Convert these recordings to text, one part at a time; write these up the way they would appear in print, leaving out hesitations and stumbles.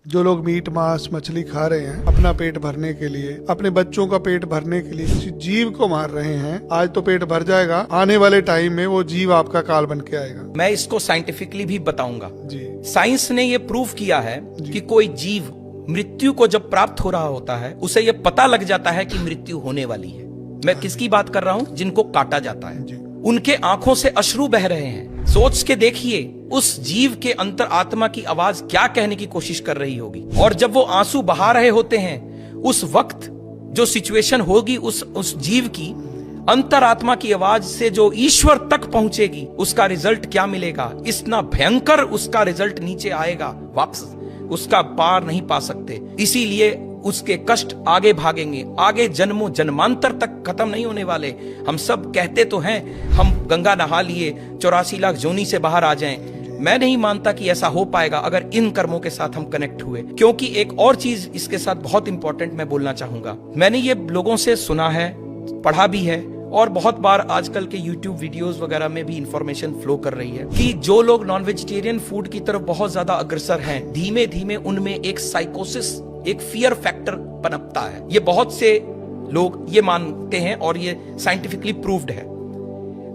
जो लोग मीट मांस मछली खा रहे हैं अपना पेट भरने के लिए, अपने बच्चों का पेट भरने के लिए किसी जीव को मार रहे हैं। आज तो पेट भर जाएगा, आने वाले टाइम में वो जीव आपका काल बन के आएगा। मैं इसको साइंटिफिकली भी बताऊंगा जी। साइंस ने ये प्रूव किया है कि कोई जीव मृत्यु को जब प्राप्त हो रहा होता है उसे ये पता लग जाता है कि मृत्यु होने वाली है। मैं किसकी बात कर रहा हूं? जिनको काटा जाता है। उनके आंखों से अश्रु बह रहे हैं। सोच के देखिए उस जीव के अंतर आत्मा की आवाज क्या कहने की कोशिश कर रही होगी। और जब वो आंसू बहा रहे होते हैं उस वक्त जो सिचुएशन होगी उस जीव की अंतरात्मा की आवाज से जो ईश्वर तक पहुंचेगी, उसका रिजल्ट क्या मिलेगा? इतना भयंकर उसका रिजल्ट नीचे आएगा, वापस उसका पार नहीं पा सकते। इसीलिए उसके कष्ट आगे भागेंगे, आगे जन्मों जन्मांतर तक खत्म नहीं होने वाले। हम सब कहते तो हैं हम गंगा नहा लिए 84 लाख जोनी से बाहर आ जाएं। मैं नहीं मानता कि ऐसा हो पाएगा अगर इन कर्मों के साथ हम कनेक्ट हुए। क्योंकि एक और चीज इसके साथ बहुत इंपॉर्टेंट मैं बोलना चाहूंगा। मैंने ये लोगों से सुना है, पढ़ा भी है, और बहुत बार आजकल के YouTube वीडियोस वगैरह में भी इंफॉर्मेशन फ्लो कर रही है कि जो लोग नॉन वेजिटेरियन फूड की तरफ बहुत ज्यादा अग्रसर हैं, धीमे धीमे उनमें एक साइकोसिस, एक फियर फैक्टर पनपता है। ये बहुत से लोग ये मानते हैं और ये साइंटिफिकली प्रूव्ड है।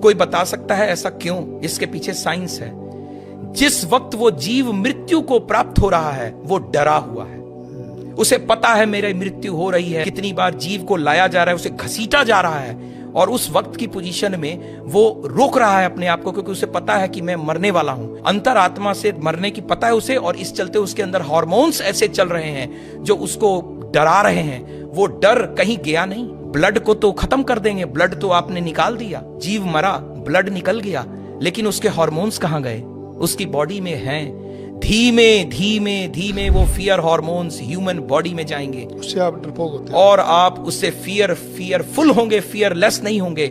कोई बता सकता है ऐसा क्यों? इसके पीछे साइंस है। जिस वक्त वो जीव मृत्यु को प्राप्त हो रहा है वो डरा हुआ है। उसे पता है मेरी मृत्यु हो रही है। कितनी बार जीव को लाया जा रहा है, उसे घसीटा जा रहा है, और उस वक्त की पोजीशन में वो रोक रहा है अपने आप को, क्योंकि उसे पता है कि मैं मरने वाला हूं। अंतरात्मा से मरने की पता है उसे, और इस चलते उसके अंदर हार्मोन्स ऐसे चल रहे हैं जो उसको डरा रहे हैं। वो डर कहीं गया नहीं। ब्लड को तो खत्म कर देंगे, ब्लड तो आपने निकाल दिया, जीव मरा, ब्लड निकल गया, लेकिन उसके हार्मोन्स कहां गए? उसकी बॉडी में हैं। धीमे धीमे धीमे वो फियर हार्मोन्स ह्यूमन बॉडी में जाएंगे, उससे आप डरपोक होते हैं और आप उससे फियरफुल होंगे, फियरलेस नहीं होंगे।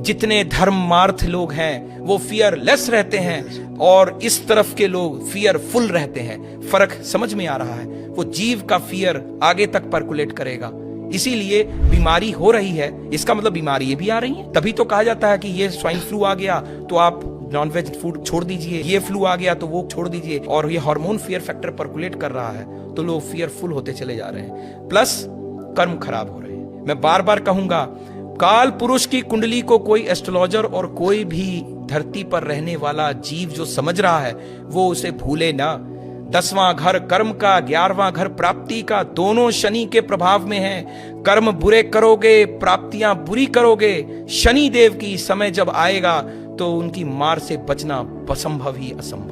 जितने धर्मार्थ लोग हैं वो फियरलेस रहते हैं और इस तरफ के लोग फियरफुल रहते हैं। फर्क समझ में आ रहा है? वो जीव का फियर आगे तक पर्कुलेट करेगा। इसीलिए बीमारी हो रही है, इसका मतलब बीमारी भी आ रही है। तभी तो कहा जाता है कि ये स्वाइन फ्लू आ गया तो आप नॉनवेज फूड छोड़ दीजिए, ये फ्लू आ गया तो वो छोड़ दीजिए। और ये हार्मोन फियर फैक्टर पर्कुलेट कर रहा है तो लोग फियरफुल होते चले जा रहे हैं, प्लस कर्म खराब हो रहे हैं। मैं बार बार कहूंगा, काल पुरुष की कुंडली को कोई एस्ट्रोलॉजर और कोई भी धरती पर रहने वाला जीव जो समझ रहा है वो उसे भूले ना। 10वां घर कर्म का, 11वां घर प्राप्ति का, दोनों शनि के प्रभाव में है। कर्म बुरे करोगे, प्राप्तियां बुरी करोगे। शनि देव की समय जब आएगा तो उनकी मार से बचना असंभव ही असंभव।